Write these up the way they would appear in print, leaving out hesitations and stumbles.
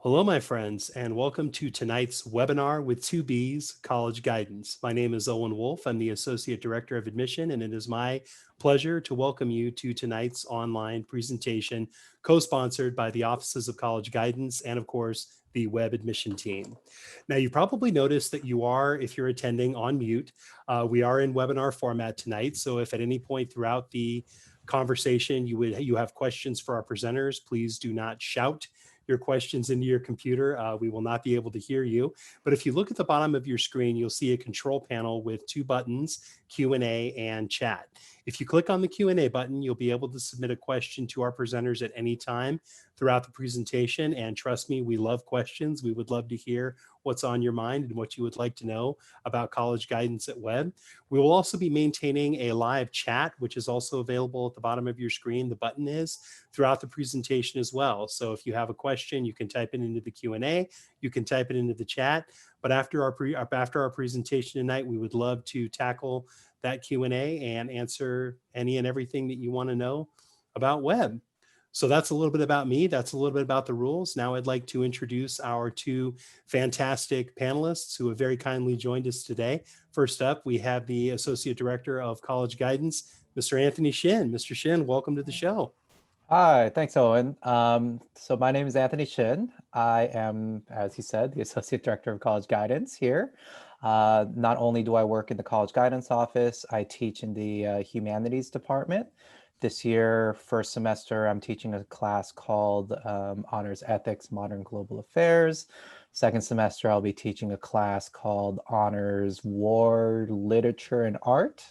Hello, my friends, and welcome to tonight's webinar with 2B's College Guidance. My name is Owen Wolf. I'm the Associate Director of Admission, and it is my pleasure to welcome you to tonight's online presentation, co-sponsored by the Offices of College Guidance and, of course, the Webb admission team. Now, you probably noticed that you are, if you're attending, on mute. We are in webinar format tonight, so if at any point throughout the conversation you have questions for our presenters, please do not shout your questions into your computer. We will not be able to hear you. But if you look at the bottom of your screen, you'll see a control panel with two buttons, Q&A and chat. If you click on the Q&A button, you'll be able to submit a question to our presenters at any time throughout the presentation. And trust me, we love questions. We would love to hear what's on your mind and what you would like to know about college guidance at Webb. We will also be maintaining a live chat, which is also available at the bottom of your screen. The button is throughout the presentation as well. So if you have a question, you can type it into the Q&A, you can type it into the chat. But after our presentation tonight, we would love to tackle that Q&A and answer any and everything that you want to know about Webb. So that's a little bit about me. That's a little bit about the rules. Now I'd like to introduce our two fantastic panelists who have very kindly joined us today. First up, we have the Associate Director of College Guidance, Mr. Anthony Shin. Mr. Shin, welcome to the show. Hi, thanks, Owen. So my name is Anthony Shin. I am, as he said, the Associate Director of College Guidance here. Not only do I work in the College Guidance Office, I teach in the Humanities Department. This year, first semester, I'm teaching a class called Honors Ethics, Modern Global Affairs. Second semester, I'll be teaching a class called Honors War, Literature, and Art.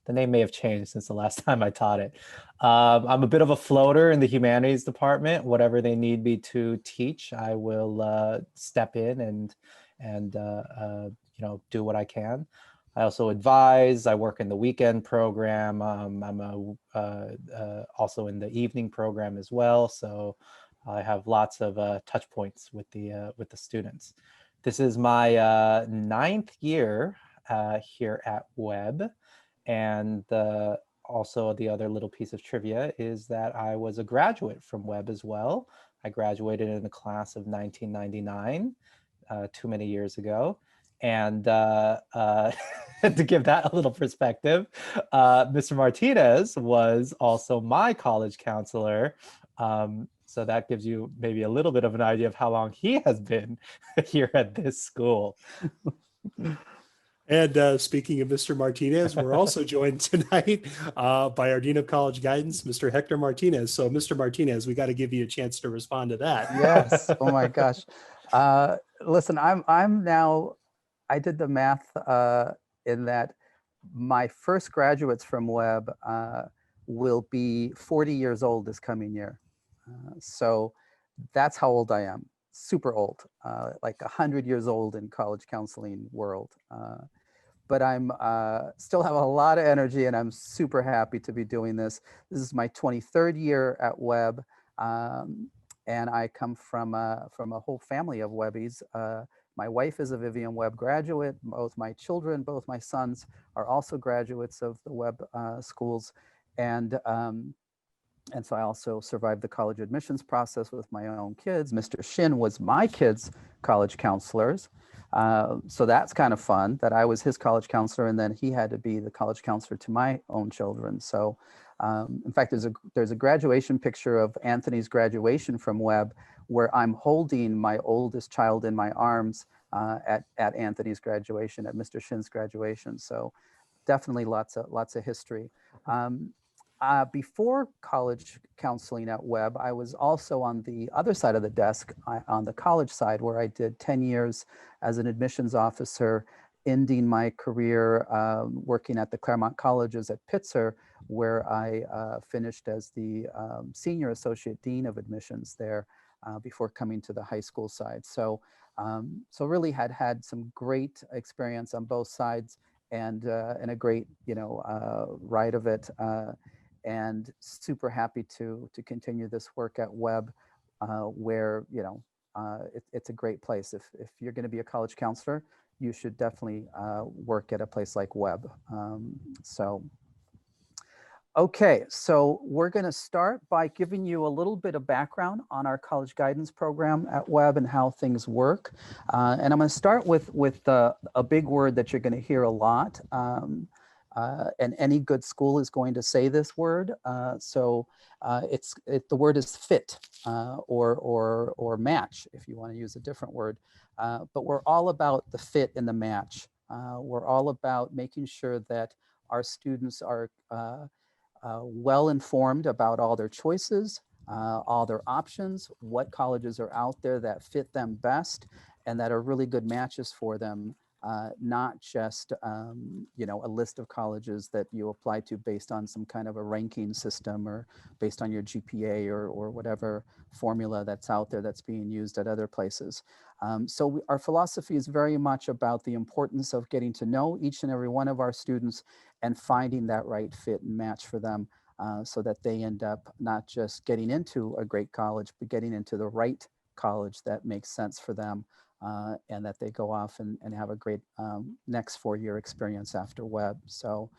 The name may have changed since the last time I taught it. I'm a bit of a floater in the humanities department. Whatever they need me to teach, I will step in and do what I can. I also advise. I work in the weekend program. I'm also in the evening program as well. So I have lots of touch points with the students. This is my ninth year here at Webb. And also the other little piece of trivia is that I was a graduate from Webb as well. I graduated in the class of 1999, too many years ago. And to give that a little perspective, Mr. Martinez was also my college counselor. So that gives you maybe a little bit of an idea of how long he has been here at this school. And speaking of Mr. Martinez, we're also joined tonight by our Dean of College Guidance, Mr. Hector Martinez. So Mr. Martinez, we got to give you a chance to respond to that. Yes. Oh my gosh. Listen, I did the math in that my first graduates from Webb will be 40 years old this coming year. So that's how old I am. Super old, like 100 years old in college counseling world. But I'm still have a lot of energy and I'm super happy to be doing this. This is my 23rd year at Webb. And I come from a whole family of Webbies. My wife is a Vivian Webb graduate. Both my children, both my sons are also graduates of the Webb schools. And so I also survived the college admissions process with my own kids. Mr. Shin was my kids' college counselors. So that's kind of fun that I was his college counselor and then he had to be the college counselor to my own children. So in fact, there's a graduation picture of Anthony's graduation from Webb where I'm holding my oldest child in my arms at Anthony's graduation, at Mr. Shin's graduation. So definitely lots of history. Before college counseling at Webb, I was also on the other side of the desk, on the college side, where I did 10 years as an admissions officer, ending my career working at the Claremont Colleges at Pitzer, where I finished as the Senior Associate Dean of Admissions there before coming to the high school side. So really had some great experience on both sides and a great, ride of it. And super happy to continue this work at Webb, where it's a great place. If you're going to be a college counselor, you should definitely work at a place like Webb. Okay, so we're going to start by giving you a little bit of background on our college guidance program at Webb and how things work. And I'm going to start with a big word that you're going to hear a lot. And any good school is going to say this word. The word is fit or match, if you want to use a different word. But we're all about the fit and the match. We're all about making sure that our students are well informed about all their choices, all their options, what colleges are out there that fit them best and that are really good matches for them, not just a list of colleges that you apply to based on some kind of a ranking system or based on your GPA or whatever formula that's out there that's being used at other places. Our philosophy is very much about the importance of getting to know each and every one of our students and finding that right fit and match for them so that they end up not just getting into a great college, but getting into the right college that makes sense for them and that they go off and have a great next 4-year experience after Webb. So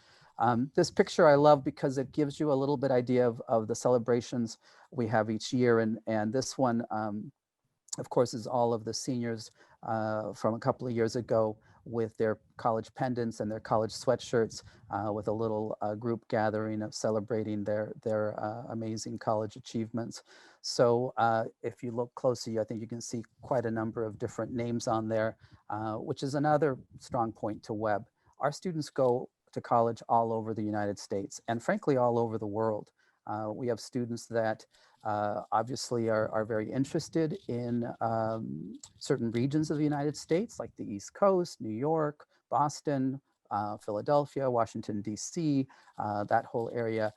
this picture I love because it gives you a little bit idea of the celebrations we have each year. And this one, of course, is all of the seniors from a couple of years ago with their college pendants and their college sweatshirts with a little group gathering of celebrating their amazing college achievements. So if you look closely, I think you can see quite a number of different names on there, which is another strong point to Webb. Our students go to college all over the United States and frankly, all over the world. We have students that obviously are very interested in certain regions of the United States, like the East Coast, New York, Boston, Philadelphia, Washington, DC, that whole area,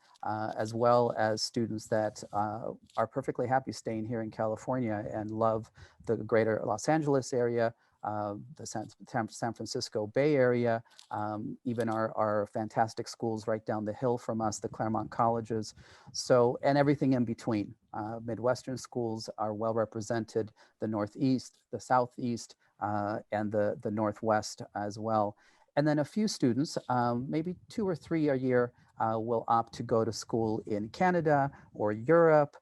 as well as students that are perfectly happy staying here in California and love the greater Los Angeles area, the San Francisco Bay Area, even our fantastic schools right down the hill from us, the Claremont colleges. So, and everything in between. Midwestern schools are well represented, the Northeast, the Southeast, and the Northwest as well. And then a few students, maybe 2 or 3 a year, will opt to go to school in Canada or Europe,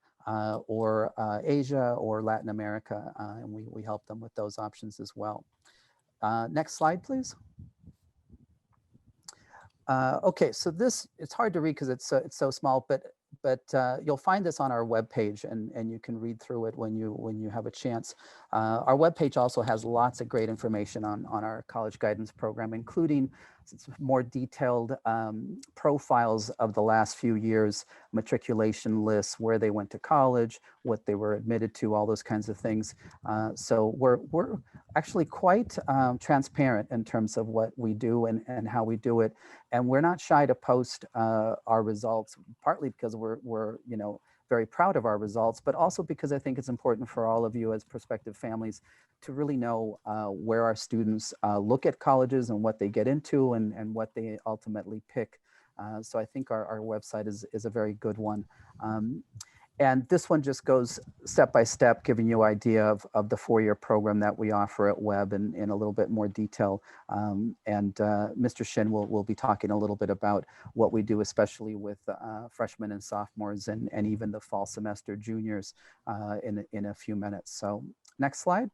or Asia or Latin America, and we help them with those options as well. Next slide, please. Okay, so this, it's hard to read because it's so small, but you'll find this on our webpage and you can read through it when you have a chance. Our webpage also has lots of great information on our college guidance program, including more detailed profiles of the last few years, matriculation lists, where they went to college, what they were admitted to, all those kinds of things. So we're actually quite transparent in terms of what we do and how we do it. And we're not shy to post our results, partly because we're very proud of our results, but also because I think it's important for all of you as prospective families to really know where our students look at colleges and what they get into and what they ultimately pick. So I think our website is a very good one. And this one just goes step by step, giving you an idea of the 4-year program that we offer at Webb in a little bit more detail. Mr. Shin will be talking a little bit about what we do, especially with freshmen and sophomores and even the fall semester juniors in a few minutes. So next slide.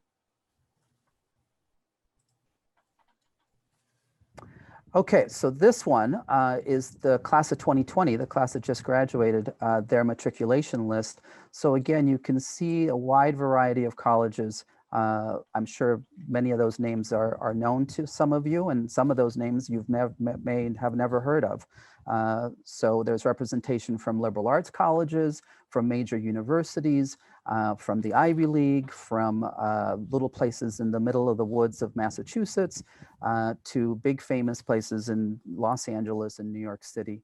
Okay, so this one is the class of 2020, the class that just graduated, their matriculation list. So again, you can see a wide variety of colleges. I'm sure many of those names are known to some of you, and some of those names you've may have never heard of. So there's representation from liberal arts colleges, from major universities, from the Ivy League, from little places in the middle of the woods of Massachusetts, to big famous places in Los Angeles and New York City.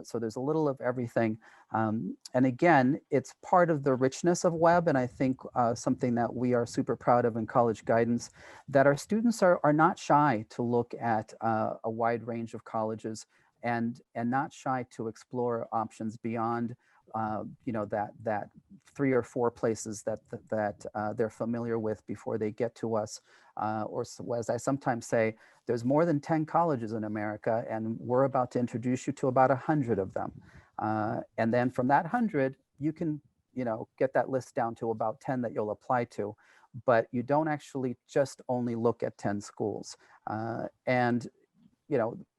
So there's a little of everything. And again, it's part of the richness of Webb, and I think something that we are super proud of in college guidance, that our students are not shy to look at a wide range of colleges and not shy to explore options beyond that 3 or 4 places that they're familiar with before they get to us. Or as I sometimes say, there's more than 10 colleges in America, and we're about to introduce you to about 100 of them. And then from that 100, you can, get that list down to about 10 that you'll apply to. But you don't actually just only look at 10 schools. And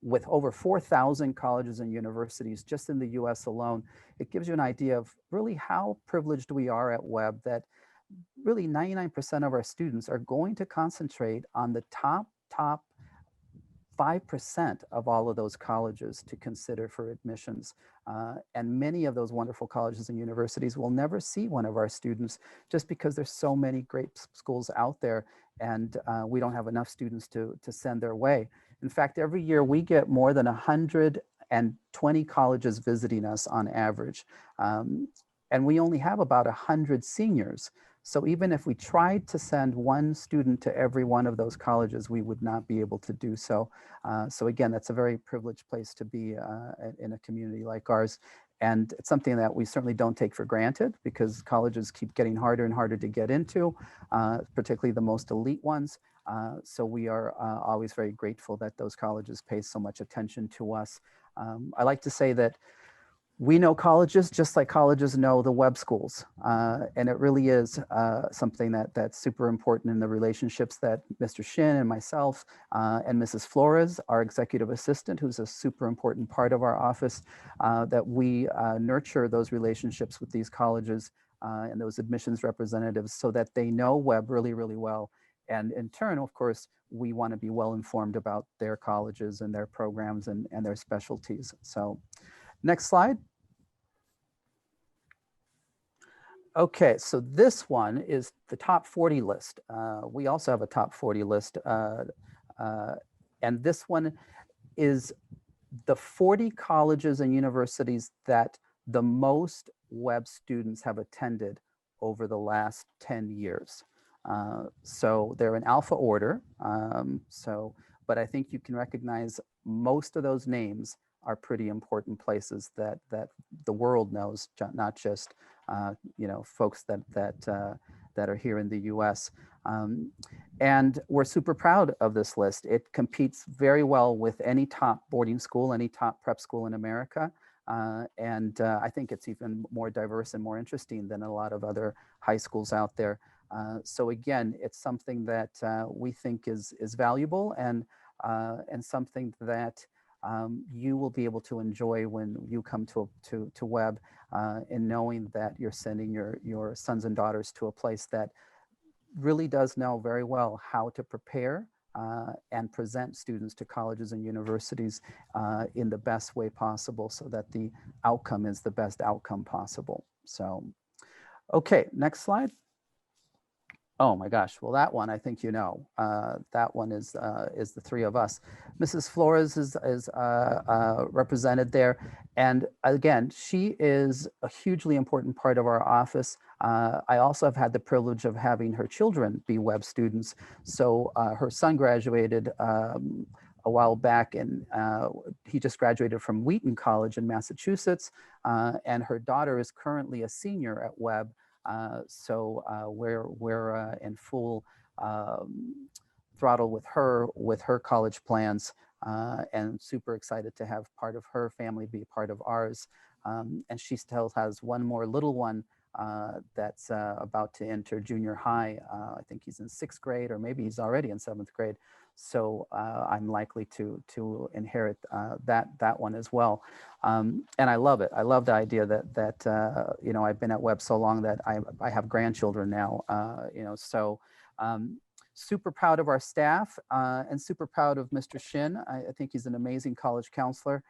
with over 4,000 colleges and universities just in the US alone, it gives you an idea of really how privileged we are at Webb, that really 99% of our students are going to concentrate on the top 5% of all of those colleges to consider for admissions. And many of those wonderful colleges and universities will never see one of our students just because there's so many great schools out there, and we don't have enough students to send their way. In fact, every year we get more than 120 colleges visiting us on average. And we only have about 100 seniors. So even if we tried to send one student to every one of those colleges, we would not be able to do so. So again, that's a very privileged place to be in a community like ours. And it's something that we certainly don't take for granted, because colleges keep getting harder and harder to get into, particularly the most elite ones. So we are always very grateful that those colleges pay so much attention to us. I like to say that we know colleges just like colleges know the Webb schools. And it really is something that's super important in the relationships that Mr. Shin and myself and Mrs. Flores, our executive assistant, who's a super important part of our office, that we nurture those relationships with these colleges and those admissions representatives so that they know Webb really, really well. And in turn, of course, we want to be well informed about their colleges and their programs and their specialties. So next slide. Okay, so this one is the top 40 list. We also have a top 40 list. And this one is the 40 colleges and universities that the most Webb students have attended over the last 10 years. So they're in alpha order. But I think you can recognize most of those names are pretty important places that the world knows, not just folks that are here in the U.S. And we're super proud of this list. It competes very well with any top boarding school, any top prep school in America. And I think it's even more diverse and more interesting than a lot of other high schools out there. So again, it's something that we think is valuable and something that you will be able to enjoy when you come to Webb, in knowing that you're sending your sons and daughters to a place that really does know very well how to prepare and present students to colleges and universities in the best way possible, so that the outcome is the best outcome possible. So, okay, next slide. Oh my gosh, well that one I think that one is the three of us. Mrs. Flores is represented there, and again, she is a hugely important part of our office. I also have had the privilege of having her children be Webb students. So her son graduated a while back, and he just graduated from Wheaton College in Massachusetts, and her daughter is currently a senior at Webb. So we're in full throttle with her college plans, and super excited to have part of her family be part of ours. And she still has one more little one that's about to enter junior high. I think he's in 6th grade, or maybe he's already in 7th grade. So I'm likely to inherit that one as well. And I love it. I love the idea that I've been at Webb so long that I have grandchildren now. So super proud of our staff and super proud of Mr. Shin. I think he's an amazing college counselor,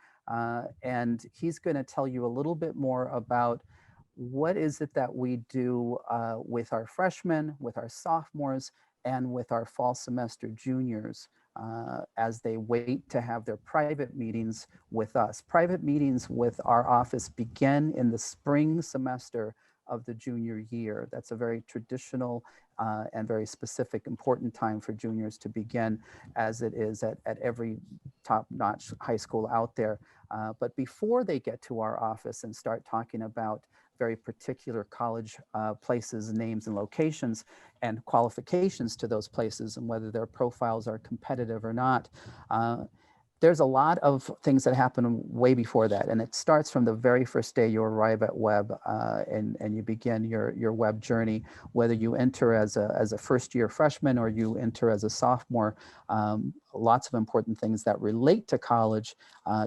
and he's going to tell you a little bit more about what is it that we do with our freshmen, with our sophomores, and with our fall semester juniors as they wait to have their private meetings with us. Private meetings with our office begin in the spring semester of the junior year. That's a very traditional and very specific, important time for juniors to begin, as it is at every top-notch high school out there. But before they get to our office and start talking about very particular college places, names, and locations, and qualifications to those places, and whether their profiles are competitive or not, there's a lot of things that happen way before that. And it starts from the very first day you arrive at Webb and you begin your Webb journey, whether you enter as a first year freshman or you enter as a sophomore. Lots of important things that relate to college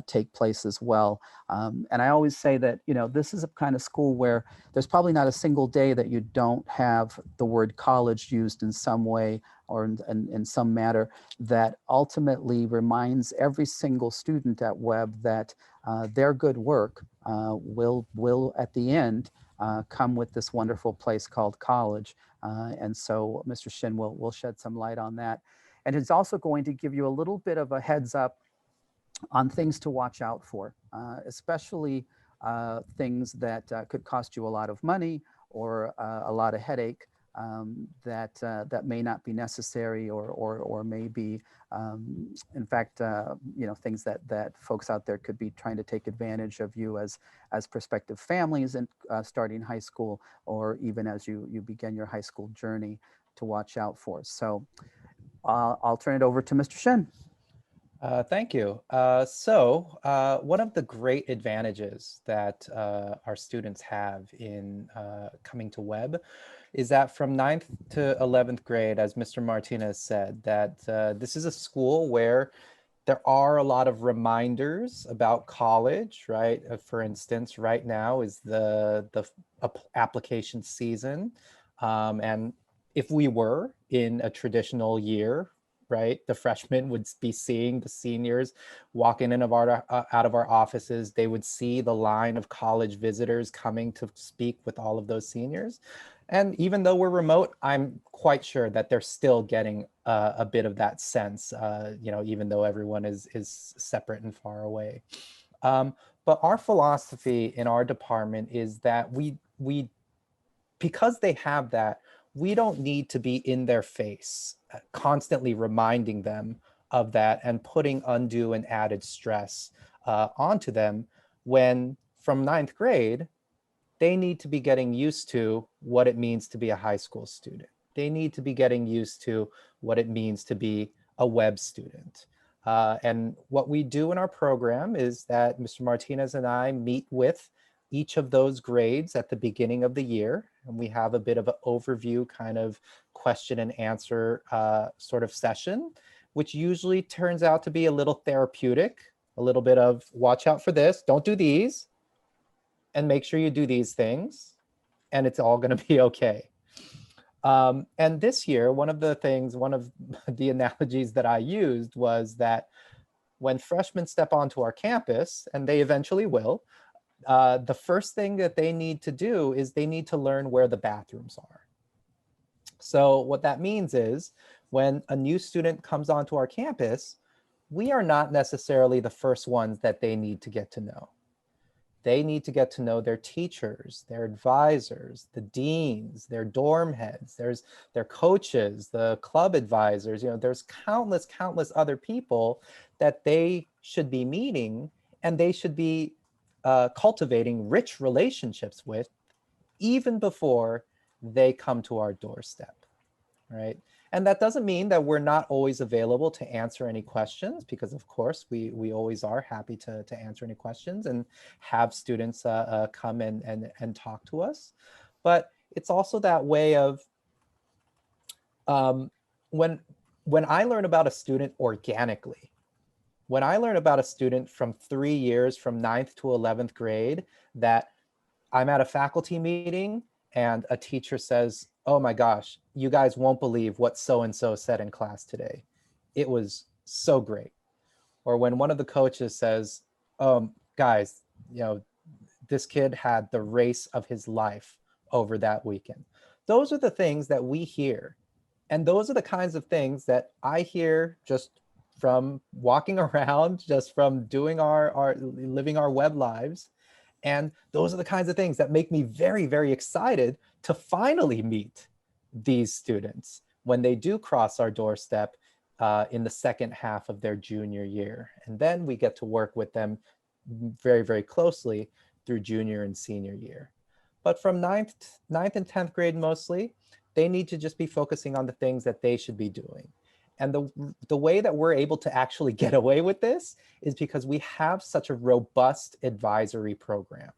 take place as well. And I always say that, this is a kind of school where there's probably not a single day that you don't have the word college used in some way or in some matter that ultimately reminds every single student at Webb that their good work will at the end come with this wonderful place called college. And so Mr. Shin will shed some light on that. And it's also going to give you a little bit of a heads up on things to watch out for, especially things that could cost you a lot of money or a lot of headache. That may not be necessary or may be, in fact, things that folks out there could be trying to take advantage of you as prospective families and starting high school, or even as you begin your high school journey, to watch out for. So I'll turn it over to Mr. Shin. Thank you. So one of the great advantages that our students have in coming to Webb is that from 9th to 11th grade, as Mr. Martinez said, that this is a school where there are a lot of reminders about college, right? For instance, right now is the application season. And if we were in a traditional year, right, the freshmen would be seeing the seniors walking in out of our offices. They would see the line of college visitors coming to speak with all of those seniors. And even though we're remote, I'm quite sure that they're still getting a bit of that sense, even though everyone is separate and far away. But our philosophy in our department is that we because they have that, we don't need to be in their face, constantly reminding them of that and putting undue and added stress onto them when from 9th grade, they need to be getting used to what it means to be a high school student. They need to be getting used to what it means to be a Webb student. And what we do in our program is that Mr. Martinez and I meet with each of those grades at the beginning of the year. And we have a bit of an overview kind of question and answer sort of session, which usually turns out to be a little therapeutic, a little bit of watch out for this, don't do these, and make sure you do these things, and it's all going to be okay. And this year, one of the analogies that I used was that when freshmen step onto our campus, and they eventually will, the first thing that they need to do is they need to learn where the bathrooms are. So what that means is when a new student comes onto our campus, we are not necessarily the first ones that they need to get to know. They need to get to know their teachers, their advisors, the deans, their dorm heads, there's their coaches, the club advisors, there's countless other people that they should be meeting, and they should be cultivating rich relationships with even before they come to our doorstep, right? And that doesn't mean that we're not always available to answer any questions, because of course we always are happy to answer any questions and have students come and talk to us. But it's also that way of when I learn about a student organically, when I learn about a student from 3 years, from 9th to 11th grade, that I'm at a faculty meeting and a teacher says, oh my gosh, you guys won't believe what so-and-so said in class today. It was so great. Or when one of the coaches says, guys, this kid had the race of his life over that weekend. Those are the things that we hear. And those are the kinds of things that I hear just from walking around, just from doing living our Webb lives. And those are the kinds of things that make me very, very excited to finally meet these students when they do cross our doorstep in the second half of their junior year. And then we get to work with them very, very closely through junior and senior year. But from 9th and 10th grade mostly, they need to just be focusing on the things that they should be doing. And the way that we're able to actually get away with this is because we have such a robust advisory program.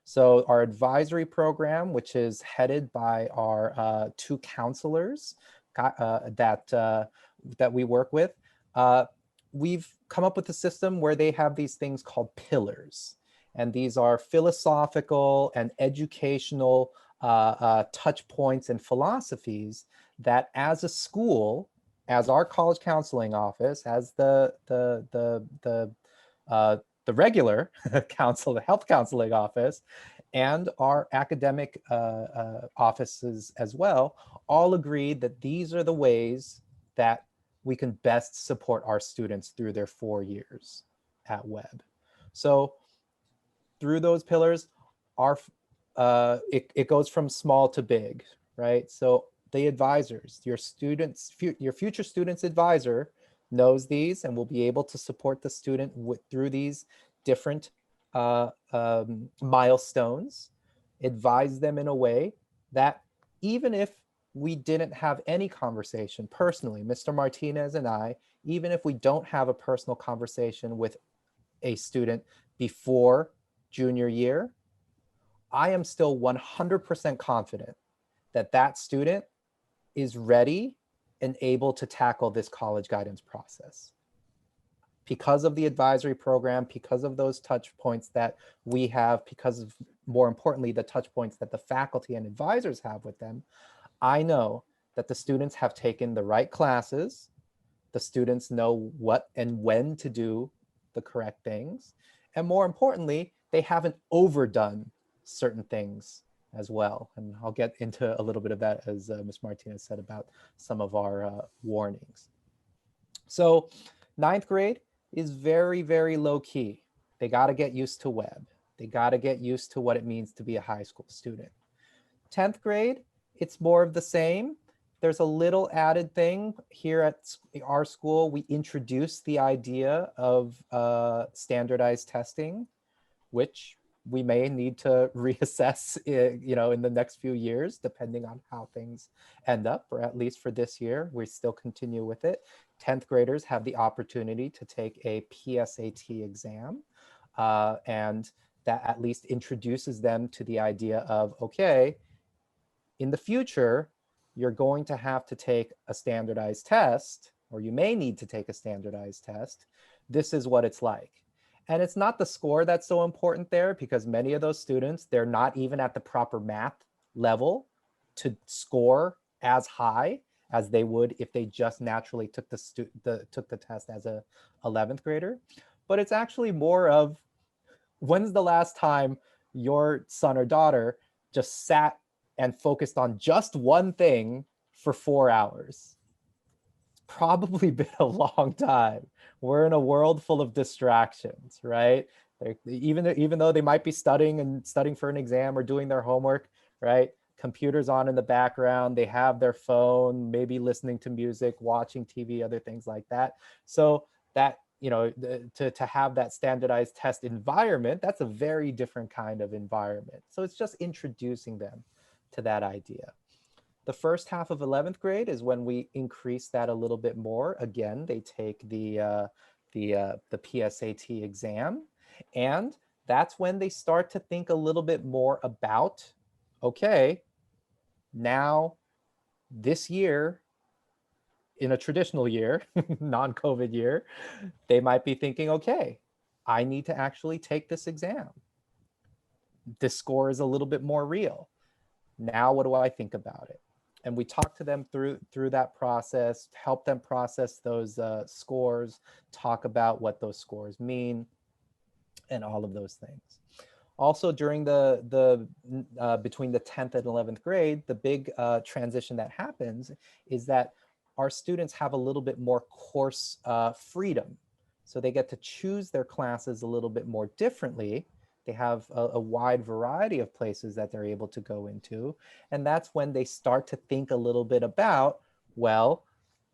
So our advisory program, which is headed by our 2 counselors that we work with, we've come up with a system where they have these things called pillars. And these are philosophical and educational touch points and philosophies that as a school, as our college counseling office, as the regular health counseling office, and our academic offices as well, all agreed that these are the ways that we can best support our students through their 4 years at Webb. So through those pillars, it goes from small to big, right? So the advisors, your future student's advisor knows these and will be able to support the student through these different milestones, advise them in a way that even if we didn't have any conversation personally, Mr. Martinez and I, even if we don't have a personal conversation with a student before junior year, I am still 100% confident that that student is ready and able to tackle this college guidance process. Because of the advisory program, because of those touch points that we have, because of, more importantly, the touch points that the faculty and advisors have with them, I know that the students have taken the right classes, the students know what and when to do the correct things, and more importantly, they haven't overdone certain things as well. And I'll get into a little bit of that as Ms. Martinez said about some of our warnings. So 9th grade is very, very low key. They got to get used to Webb. They got to get used to what it means to be a high school student. 10th grade, it's more of the same. There's a little added thing here at our school. We introduced the idea of standardized testing, which we may need to reassess, in the next few years, depending on how things end up, or at least for this year, we still continue with it. 10th graders have the opportunity to take a PSAT exam, and that at least introduces them to the idea of, okay, in the future, you're going to have to take a standardized test, or you may need to take a standardized test. This is what it's like. And it's not the score that's so important there, because many of those students, they're not even at the proper math level to score as high as they would if they just naturally took the test as a 11th grader. But it's actually more of, when's the last time your son or daughter just sat and focused on just one thing for 4 hours? It's probably been a long time. We're in a world full of distractions, right? Even though they might be studying for an exam or doing their homework, right? Computers on in the background, they have their phone, maybe listening to music, watching TV, other things like that. So that, to have that standardized test environment, that's a very different kind of environment. So it's just introducing them to that idea. The first half of 11th grade is when we increase that a little bit more. Again, they take the PSAT exam, and that's when they start to think a little bit more about, okay, now this year, in a traditional year, non-COVID year, they might be thinking, okay, I need to actually take this exam. This score is a little bit more real. Now, what do I think about it? And we talk to them through that process, help them process those scores, talk about what those scores mean, and all of those things. Also, during between the 10th and 11th grade, the big transition that happens is that our students have a little bit more course freedom. So they get to choose their classes a little bit more differently. They have a wide variety of places that they're able to go into. And that's when they start to think a little bit about, well,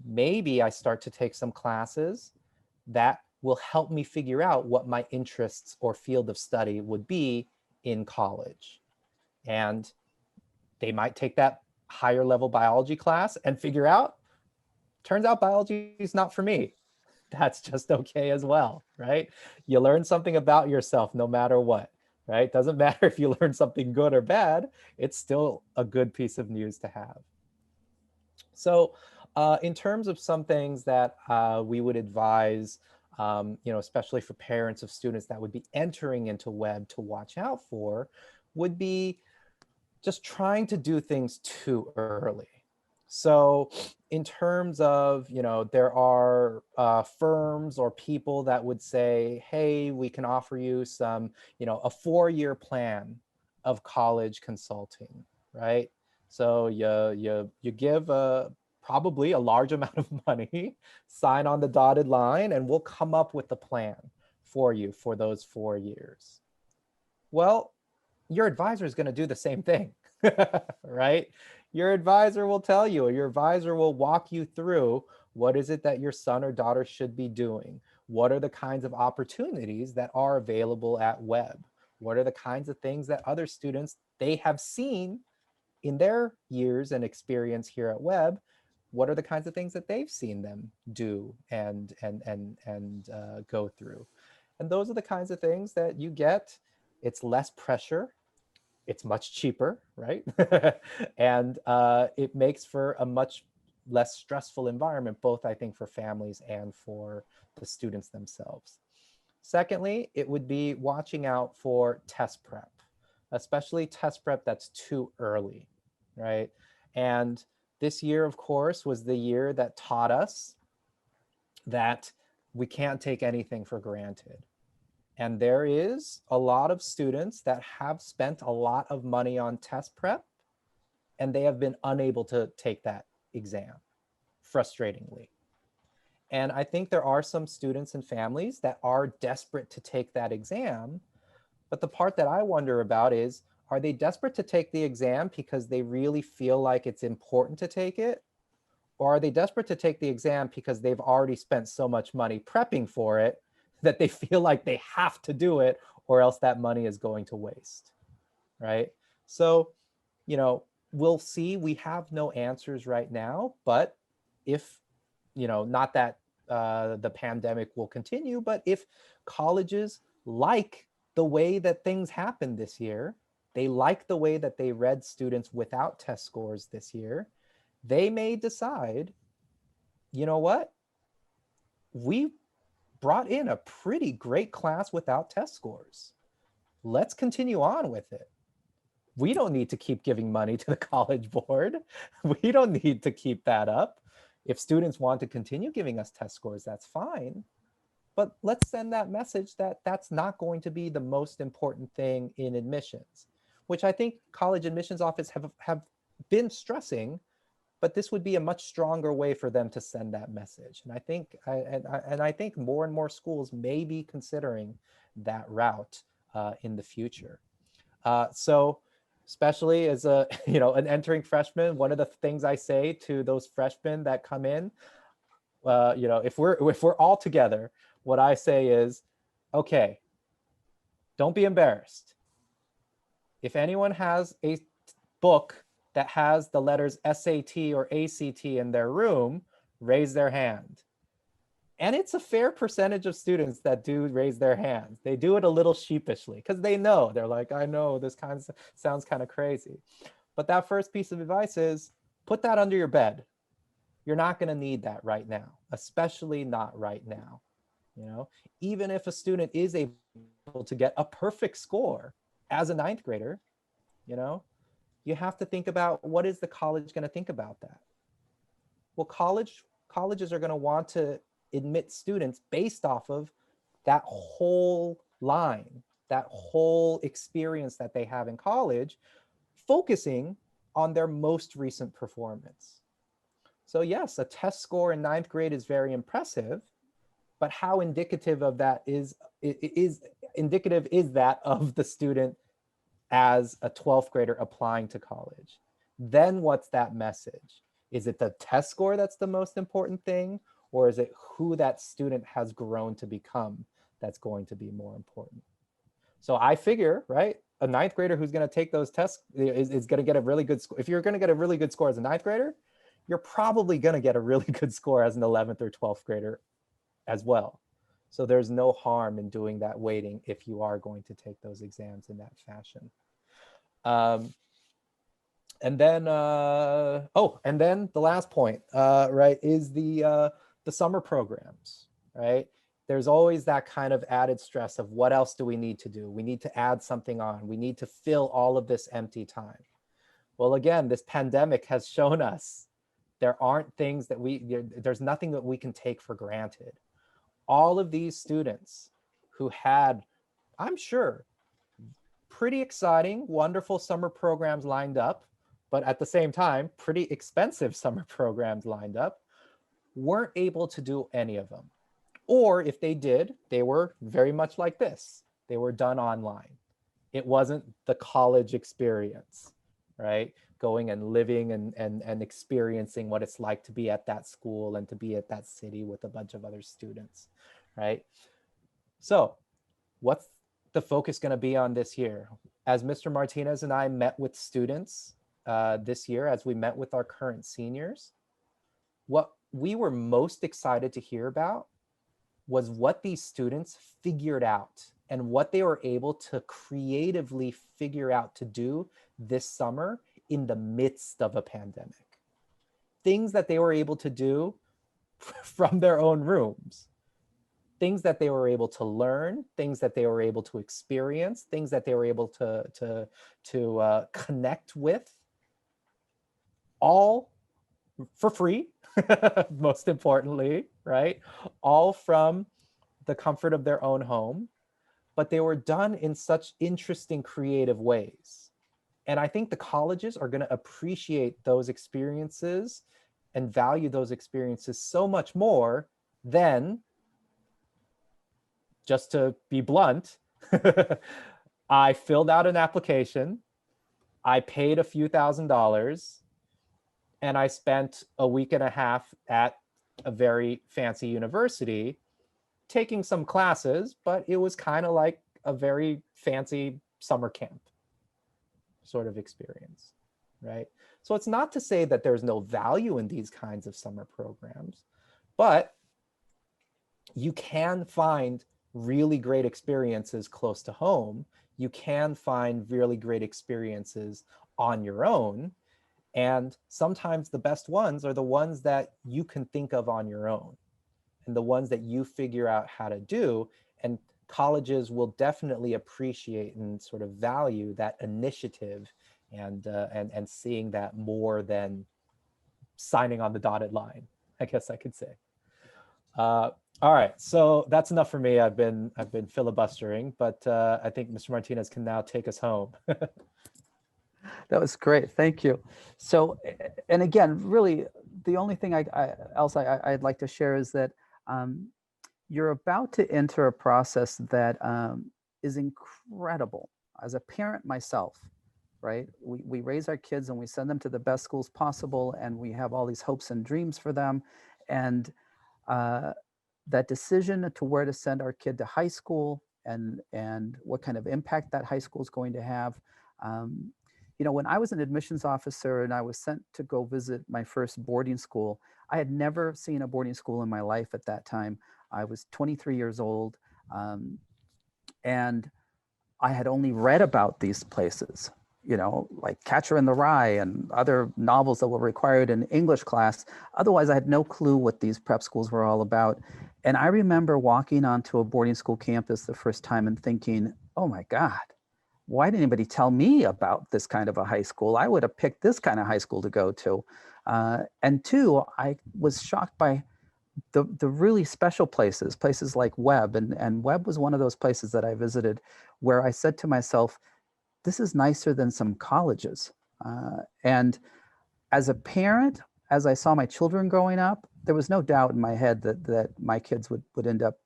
maybe I start to take some classes that will help me figure out what my interests or field of study would be in college. And they might take that higher level biology class and figure out Turns out biology is not for me. That's just okay as well, right? You learn something about yourself no matter what, right? Doesn't matter if you learn something good or bad, it's still a good piece of news to have. So in terms of some things that we would advise, especially for parents of students that would be entering into Webb to watch out for, would be just trying to do things too early. So in terms of, there are firms or people that would say, hey, we can offer you some, a 4-year plan of college consulting, right? So you give probably a large amount of money, sign on the dotted line, and we'll come up with the plan for you for those 4 years. Well, your advisor is going to do the same thing, right? Your advisor will tell you, or your advisor will walk you through what is it that your son or daughter should be doing? What are the kinds of opportunities that are available at Webb? What are the kinds of things that other students they have seen in their years and experience here at Webb? What are the kinds of things that they've seen them do and go through? And those are the kinds of things that you get. It's less pressure. It's much cheaper, right? And it makes for a much less stressful environment, both I think for families and for the students themselves. Secondly, it would be watching out for test prep, especially test prep that's too early, right? And this year, of course, was the year that taught us that we can't take anything for granted. And there is a lot of students that have spent a lot of money on test prep, and they have been unable to take that exam, frustratingly. And I think there are some students and families that are desperate to take that exam. But the part that I wonder about is, are they desperate to take the exam because they really feel like it's important to take it? Or are they desperate to take the exam because they've already spent so much money prepping for it that they feel like they have to do it, or else that money is going to waste, right? So, we'll see. We have no answers right now, but if, not that the pandemic will continue, but if colleges like the way that things happened this year, they like the way that they read students without test scores this year, they may decide, you know what? We brought in a pretty great class without test scores. Let's continue on with it. We don't need to keep giving money to the College Board. We don't need to keep that up. If students want to continue giving us test scores, that's fine. But let's send that message that that's not going to be the most important thing in admissions, which I think college admissions office have been stressing, but this would be a much stronger way for them to send that message. And I think I think more and more schools may be considering that route in the future. So especially as a an entering freshman, one of the things I say to those freshmen that come in, if we're all together, what I say is, okay, don't be embarrassed. If anyone has a book that has the letters SAT or ACT in their room, raise their hand. And it's a fair percentage of students that do raise their hands. They do it a little sheepishly because they know, they're like, I know this kind of sounds kind of crazy. But that first piece of advice is put that under your bed. You're not going to need that right now, especially not right now. Even if a student is able to get a perfect score as a 9th grader, you have to think about, what is the college going to think about that? Well, colleges are going to want to admit students based off of that whole line, that whole experience that they have in college, focusing on their most recent performance. So yes, a test score in 9th grade is very impressive, but how indicative of that is that of the student as a 12th grader applying to college? Then what's that message? Is it the test score that's the most important thing? Or is it who that student has grown to become that's going to be more important? So I figure, right, a 9th grader who's going to take those tests is going to get a really good score. If you're going to get a really good score as a 9th grader, you're probably going to get a really good score as an 11th or 12th grader as well. So there's no harm in doing that weighting if you are going to take those exams in that fashion. And then, and then the last point, right, is the summer programs, right? There's always that kind of added stress of what else do we need to do? We need to add something on. We need to fill all of this empty time. Well, again, this pandemic has shown us there aren't things that there's nothing that we can take for granted. All of these students who had, I'm sure, pretty exciting, wonderful summer programs lined up, but at the same time, pretty expensive summer programs lined up, weren't able to do any of them. Or if they did, they were very much like this. They were done online. It wasn't the college experience, right? Going and living and experiencing what it's like to be at that school and to be at that city with a bunch of other students, right? So what's the focus going to be on this year? As Mr. Martinez and I met with students this year, as we met with our current seniors, what we were most excited to hear about was what these students figured out and what they were able to creatively figure out to do this summer in the midst of a pandemic. Things that they were able to do from their own rooms. Things that they were able to learn, things that they were able to experience, things that they were able to connect with, all for free, most importantly, right? All from the comfort of their own home, but they were done in such interesting, creative ways. And I think the colleges are going to appreciate those experiences and value those experiences so much more than, just to be blunt, I filled out an application, I paid a few $1,000s, and I spent a week and a half at a very fancy university taking some classes, but it was kind of like a very fancy summer camp sort of experience, right? So it's not to say that there's no value in these kinds of summer programs, but you can find really great experiences close to home. You can find really great experiences on your own. And sometimes the best ones are the ones that you can think of on your own and the ones that you figure out how to do. And colleges will definitely appreciate and sort of value that initiative and seeing that more than signing on the dotted line, I guess I could say. All right, so that's enough for me. I've been filibustering, but I think Mr. Martinez can now take us home. That was great. Thank you. So, and again, really, the only thing I'd like to share is that you're about to enter a process that is incredible. As a parent myself, right? We raise our kids and we send them to the best schools possible, and we have all these hopes and dreams for them. And that decision to where to send our kid to high school and what kind of impact that high school is going to have. You know, when I was an admissions officer and I was sent to go visit my first boarding school, I had never seen a boarding school in my life at that time. I was 23 years old, and I had only read about these places, you know, like Catcher in the Rye and other novels that were required in English class. Otherwise, I had no clue what these prep schools were all about. And I remember walking onto a boarding school campus the first time and thinking, oh my God, why didn't anybody tell me about this kind of a high school? I would have picked this kind of high school to go to. And two, I was shocked by the really special places like Webb. And Webb was one of those places that I visited where I said to myself, this is nicer than some colleges. And as a parent, as I saw my children growing up, there was no doubt in my head that my kids would end up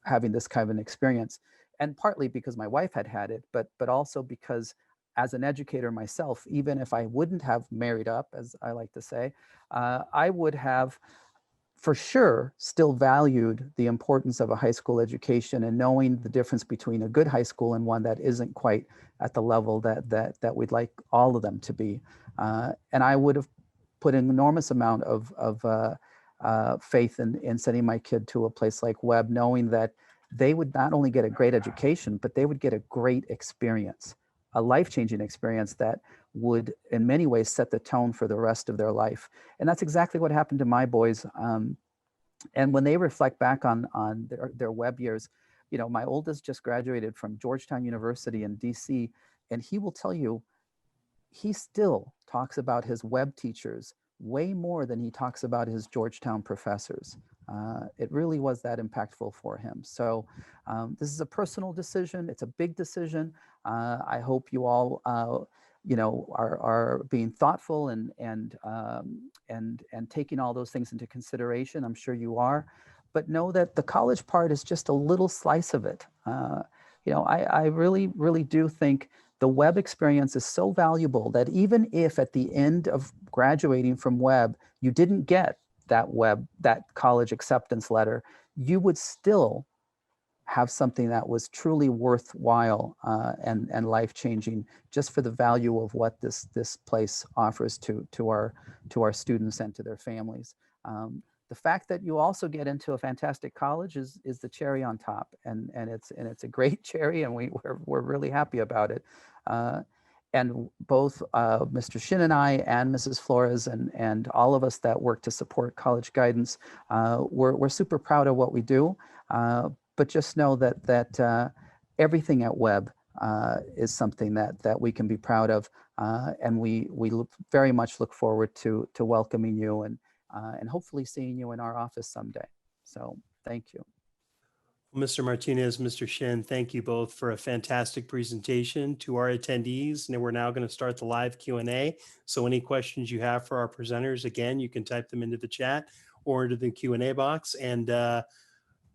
having this kind of an experience. And partly because my wife had it, but also because as an educator myself, even if I wouldn't have married up, as I like to say, I would have for sure still valued the importance of a high school education and knowing the difference between a good high school and one that isn't quite at the level that we'd like all of them to be. And I would have put an enormous amount of faith in sending my kid to a place like Webb, knowing that they would not only get a great education, but they would get a great experience, a life-changing experience that would in many ways set the tone for the rest of their life. And that's exactly what happened to my boys. And when they reflect back on their Webb years, you know, my oldest just graduated from Georgetown University in DC, and he will tell you, he still talks about his Webb teachers way more than he talks about his Georgetown professors. It really was that impactful for him. So this is a personal decision. It's a big decision. I hope you all, you know, are being thoughtful and taking all those things into consideration. I'm sure you are, but know that the college part is just a little slice of it. You know, I really do think the Webb experience is so valuable that even if at the end of graduating from Webb, you didn't get that college acceptance letter, you would still have something that was truly worthwhile and life-changing, just for the value of what this place offers to our students and to their families. The fact that you also get into a fantastic college is the cherry on top, and it's a great cherry, and we're really happy about it. And both Mr. Shin and I and Mrs. Flores and all of us that work to support college guidance, we're super proud of what we do. But just know that everything at Webb is something that we can be proud of, and we very much look forward to welcoming you and hopefully seeing you in our office someday. So thank you. Mr. Martinez, Mr. Shin, thank you both for a fantastic presentation to our attendees. And we're now going to start the live Q&A. So any questions you have for our presenters, again, you can type them into the chat or into the Q&A box. And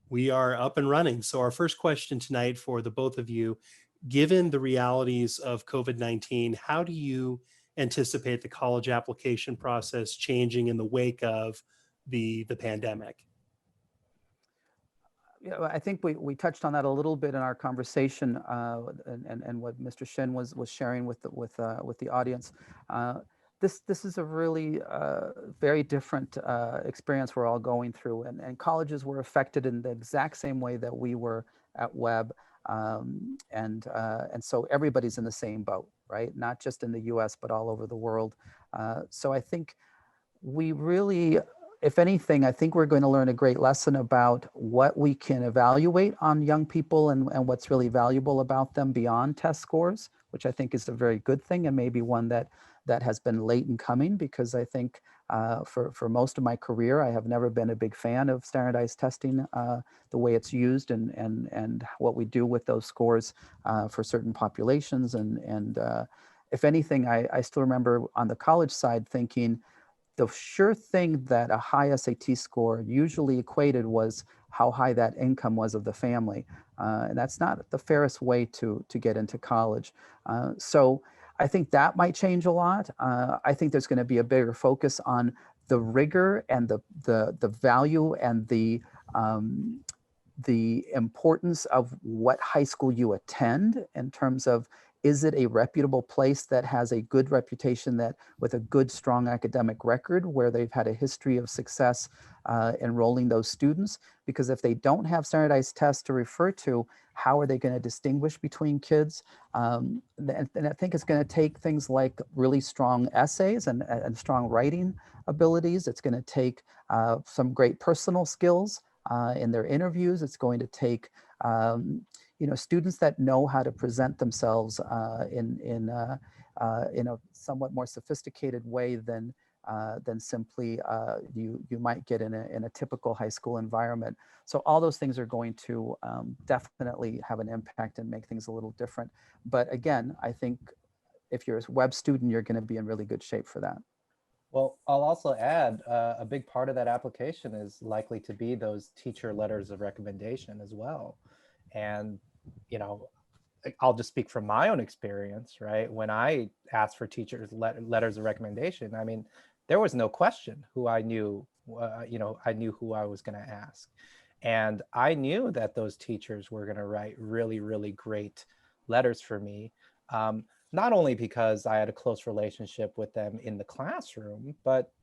we are up and running. So our first question tonight for the both of you, given the realities of COVID-19, how do you anticipate the college application process changing in the wake of the pandemic? Yeah, I think we touched on that a little bit in our conversation, and what Mr. Shin was sharing with the audience. This is a really very different experience we're all going through, and colleges were affected in the exact same way that we were at Webb, and so everybody's in the same boat, right? Not just in the U.S. but all over the world. So I think we really, if anything, I think we're going to learn a great lesson about what we can evaluate on young people and what's really valuable about them beyond test scores, which I think is a very good thing, and maybe one that has been late in coming, because I think for most of my career, I have never been a big fan of standardized testing, the way it's used and what we do with those scores for certain populations. And if anything, I still remember on the college side thinking, the sure thing that a high SAT score usually equated was how high that income was of the family. And that's not the fairest way to get into college. So I think that might change a lot. I think there's going to be a bigger focus on the rigor and the value and the importance of what high school you attend, in terms of, is it a reputable place that has a good reputation, that with a good, strong academic record, where they've had a history of success enrolling those students? Because if they don't have standardized tests to refer to, how are they going to distinguish between kids? And I think it's going to take things like really strong essays and strong writing abilities. It's going to take some great personal skills in their interviews. It's going to take students that know how to present themselves in a somewhat more sophisticated way than simply you might get in a typical high school environment. So all those things are going to definitely have an impact and make things a little different. But again, I think if you're a Webb student, you're going to be in really good shape for that. Well, I'll also add a big part of that application is likely to be those teacher letters of recommendation as well. And, I'll just speak from my own experience, right? When I asked for teachers letters of recommendation, I mean, there was no question who I knew, I knew who I was going to ask. And I knew that those teachers were going to write really, really great letters for me. Not only because I had a close relationship with them in the classroom, but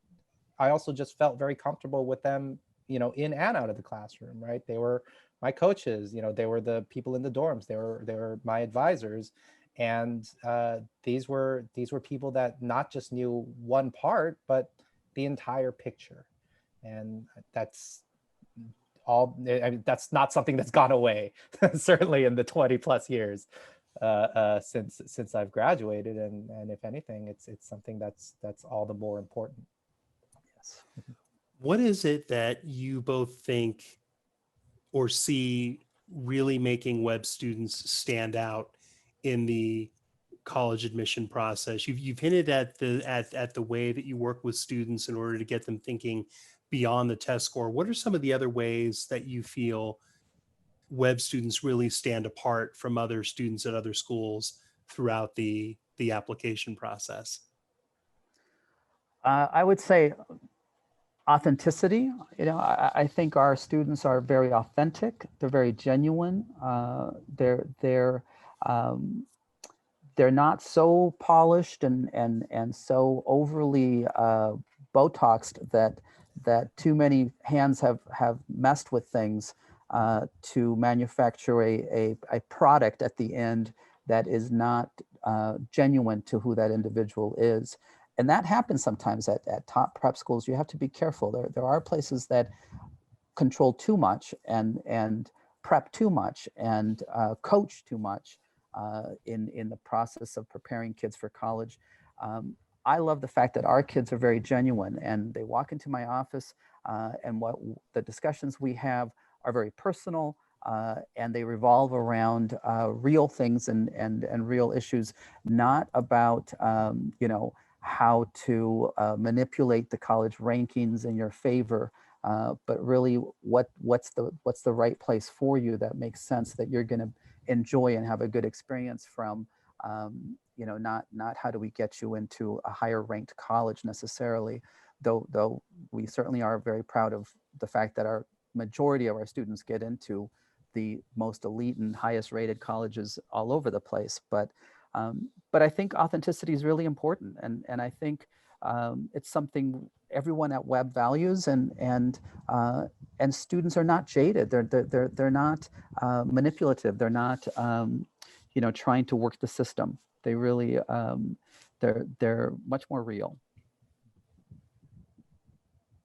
I also just felt very comfortable with them, you know, in and out of the classroom, right? They were my coaches, you know, they were the people in the dorms, they were my advisors. And these were people that not just knew one part, but the entire picture. And that's all, I mean, that's not something that's gone away, certainly in the 20 plus years since I've graduated. And if anything, it's something that's all the more important. Yes. What is it that you both think or see really making Webb students stand out in the college admission process? You've hinted at the way that you work with students in order to get them thinking beyond the test score. What are some of the other ways that you feel Webb students really stand apart from other students at other schools throughout the application process? I would say authenticity. You know, I think our students are very authentic. They're very genuine. Um, they're not so polished and so overly Botoxed that too many hands have messed with things to manufacture a product at the end that is not genuine to who that individual is. And that happens sometimes at top prep schools. You have to be careful. There are places that control too much and prep too much and coach too much in the process of preparing kids for college. I love the fact that our kids are very genuine, and they walk into my office and what the discussions we have are very personal, and they revolve around real things and real issues, not about you know, how to manipulate the college rankings in your favor, but really what's the right place for you that makes sense, that you're going to enjoy and have a good experience from. You know, not how do we get you into a higher ranked college necessarily, though we certainly are very proud of the fact that our majority of our students get into the most elite and highest rated colleges all over the place. But I think authenticity is really important, and I think it's something everyone at Webb values, and students are not jaded. They're not manipulative. They're not you know, trying to work the system. They really they're much more real.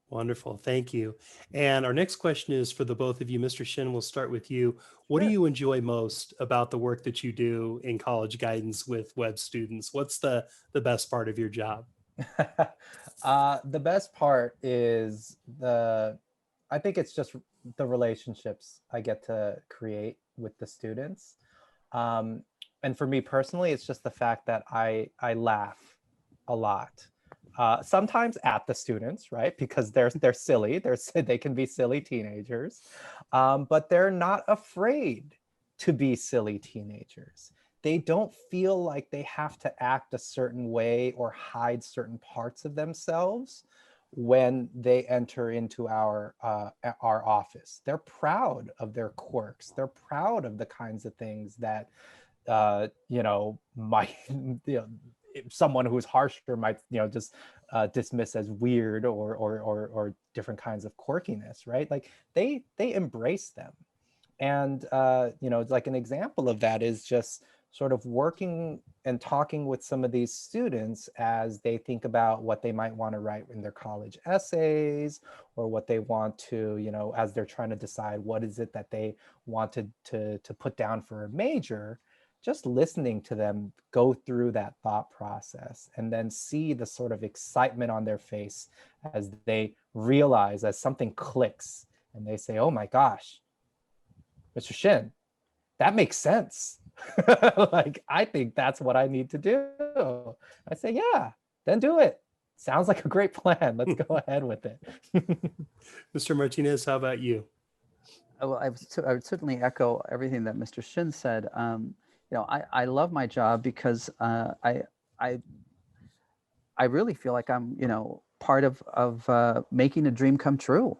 Wonderful. Thank you. And our next question is for the both of you. Mr. Shin, we'll start with you. What do Sure. you enjoy most about the work that you do in college guidance with Webb students? What's the best part of your job? The best part is I think it's just the relationships I get to create with the students. Um, and for me personally, it's just the fact that I laugh a lot. Sometimes at the students, right? Because they're silly. They can be silly teenagers, but they're not afraid to be silly teenagers. They don't feel like they have to act a certain way or hide certain parts of themselves when they enter into our office. They're proud of their quirks. They're proud of the kinds of things that you know, might you know, someone who's harsher might, you know, just dismiss as weird or different kinds of quirkiness, right? Like they embrace them. And you know, like an example of that is just sort of working and talking with some of these students as they think about what they might want to write in their college essays, or what they want to, you know, as they're trying to decide what is it that they wanted to put down for a major. Just listening to them go through that thought process and then see the sort of excitement on their face as they realize, as something clicks and they say, oh my gosh, Mr. Shin, that makes sense. Like, I think that's what I need to do. I say, yeah, then do it. Sounds like a great plan. Let's go ahead with it. Mr. Martinez, how about you? Well, I would certainly echo everything that Mr. Shin said. You know, I love my job because I really feel like I'm, you know, part of making a dream come true,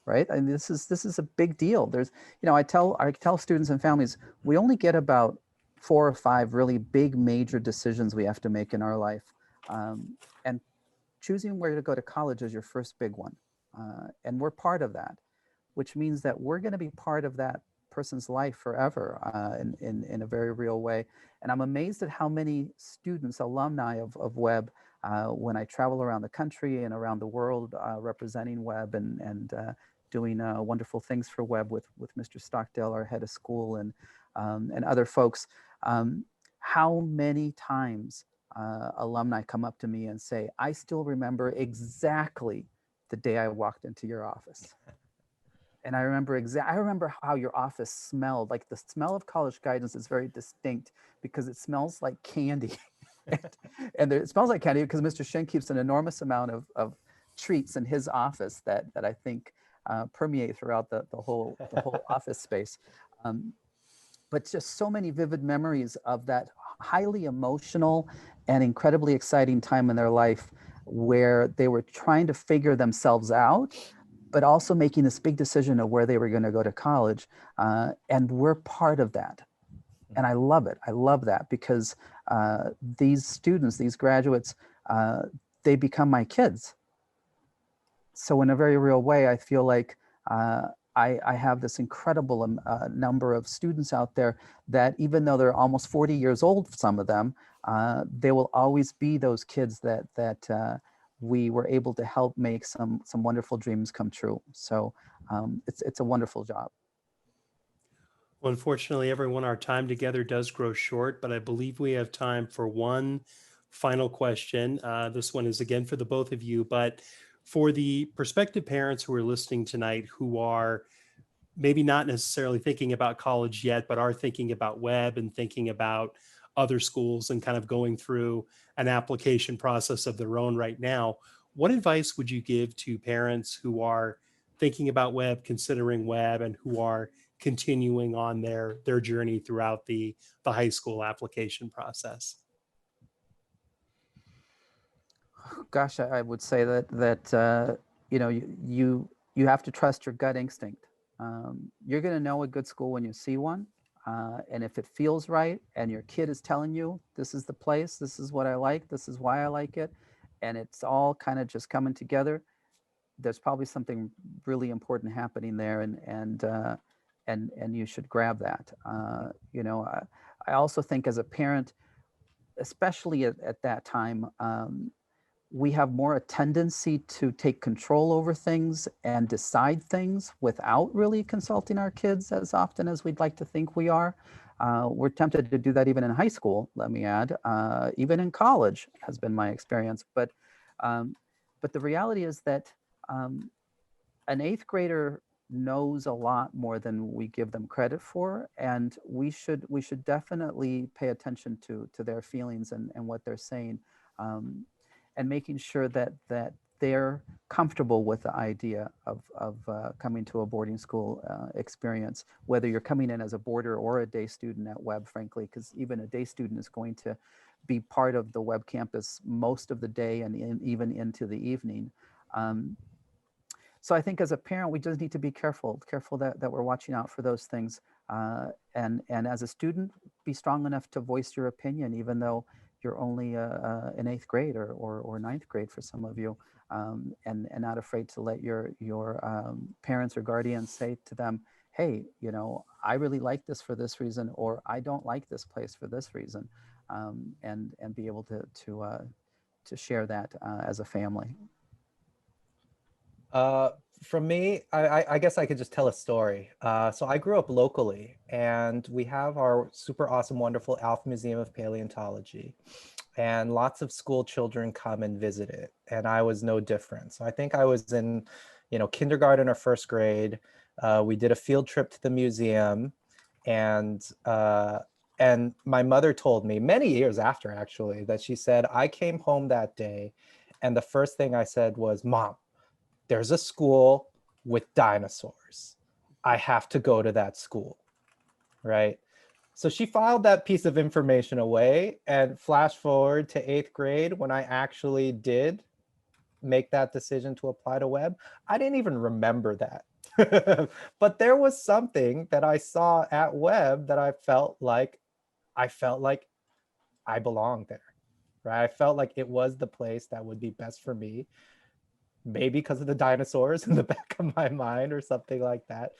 right? And this is a big deal. There's, you know, I tell students and families, we only get about 4 or 5 really big major decisions we have to make in our life, and choosing where to go to college is your first big one. And we're part of that, which means that we're going to be part of that person's life forever in a very real way. And I'm amazed at how many students, alumni of Webb, when I travel around the country and around the world representing Webb and doing wonderful things for Webb with Mr. Stockdale, our head of school, and other folks, how many times alumni come up to me and say, I still remember exactly the day I walked into your office. And I remember how your office smelled. Like the smell of college guidance is very distinct because it smells like candy. and it smells like candy because Mr. Shin keeps an enormous amount of treats in his office that I think permeate throughout the whole office space. But just so many vivid memories of that highly emotional and incredibly exciting time in their life where they were trying to figure themselves out, but also making this big decision of where they were going to go to college. And we're part of that. And I love it. I love that because these students, these graduates, they become my kids. So in a very real way, I feel like I have this incredible number of students out there that even though they're almost 40 years old, some of them, they will always be those kids that we were able to help make some wonderful dreams come true. So it's a wonderful job. Well, unfortunately, everyone, our time together does grow short, but I believe we have time for one final question. This one is again for the both of you, but for the prospective parents who are listening tonight who are maybe not necessarily thinking about college yet, but are thinking about Webb and thinking about other schools and kind of going through an application process of their own right now, what advice would you give to parents who are thinking about Webb, considering Webb, and who are continuing on their journey throughout the high school application process? Gosh, I would say that you know, you have to trust your gut instinct. You're going to know a good school when you see one, and if it feels right, and your kid is telling you this is the place, this is what I like, this is why I like it, and it's all kind of just coming together, there's probably something really important happening there, and you should grab that. You know, I also think as a parent, especially at that time, we have more a tendency to take control over things and decide things without really consulting our kids as often as we'd like to think we are. We're tempted to do that even in high school, let me add. Even in college has been my experience. But the reality is that an eighth grader knows a lot more than we give them credit for, and we should definitely pay attention to their feelings and what they're saying. And making sure that they're comfortable with the idea of coming to a boarding school experience, whether you're coming in as a boarder or a day student at Webb, frankly, because even a day student is going to be part of the Webb campus most of the day and even into the evening. So I think as a parent, we just need to be careful that we're watching out for those things. And as a student, be strong enough to voice your opinion, even though you're only in eighth grade or ninth grade for some of you, and not afraid to let your parents or guardians say to them, hey, you know, I really like this for this reason, or I don't like this place for this reason, and be able to share that as a family. From me, I guess I could just tell a story. So I grew up locally, and we have our super awesome, wonderful Alf Museum of Paleontology, and lots of school children come and visit it, and I was no different. So I think I was in, you know, kindergarten or first grade. We did a field trip to the museum, and my mother told me many years after, actually, that she said, I came home that day, and the first thing I said was, Mom, there's a school with dinosaurs. I have to go to that school, right? So she filed that piece of information away, and flash forward to eighth grade when I actually did make that decision to apply to Webb. I didn't even remember that. But there was something that I saw at Webb that I felt like I belonged there. right? I felt like it was the place that would be best for me, maybe because of the dinosaurs in the back of my mind or something like that.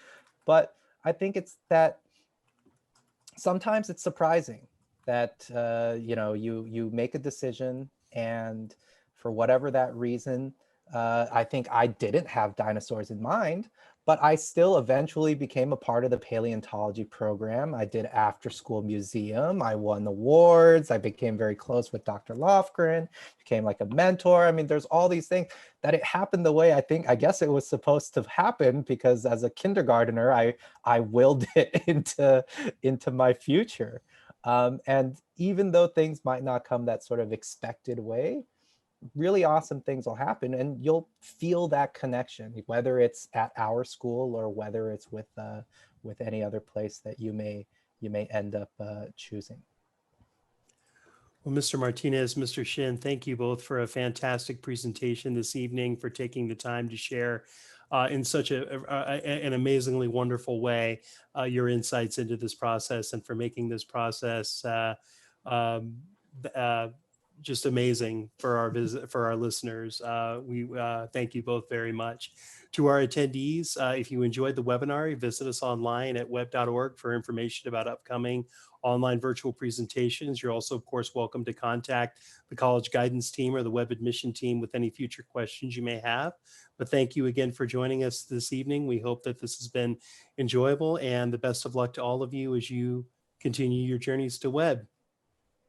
But I think it's that sometimes it's surprising that you make a decision, and for whatever that reason, I think I didn't have dinosaurs in mind, but I still eventually became a part of the paleontology program. I did after school museum. I won awards. I became very close with Dr. Lofgren, became like a mentor. I mean, there's all these things that it happened the way I guess it was supposed to happen, because as a kindergartner, I willed it into my future. And even though things might not come that sort of expected way, really awesome things will happen, and you'll feel that connection, whether it's at our school or whether it's with any other place that you may end up choosing. Well, Mr. Martinez, Mr. Shin, thank you both for a fantastic presentation this evening, for taking the time to share in such an amazingly wonderful way your insights into this process, and for making this process um, just amazing for our listeners. We thank you both very much. To our attendees, if you enjoyed the webinar, visit us online at webb.org for information about upcoming online virtual presentations. You're also, of course, welcome to contact the college guidance team or the Webb admission team with any future questions you may have. But thank you again for joining us this evening. We hope that this has been enjoyable, and the best of luck to all of you as you continue your journeys to Webb.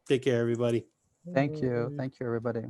Take care, everybody. Thank you. Thank you, everybody.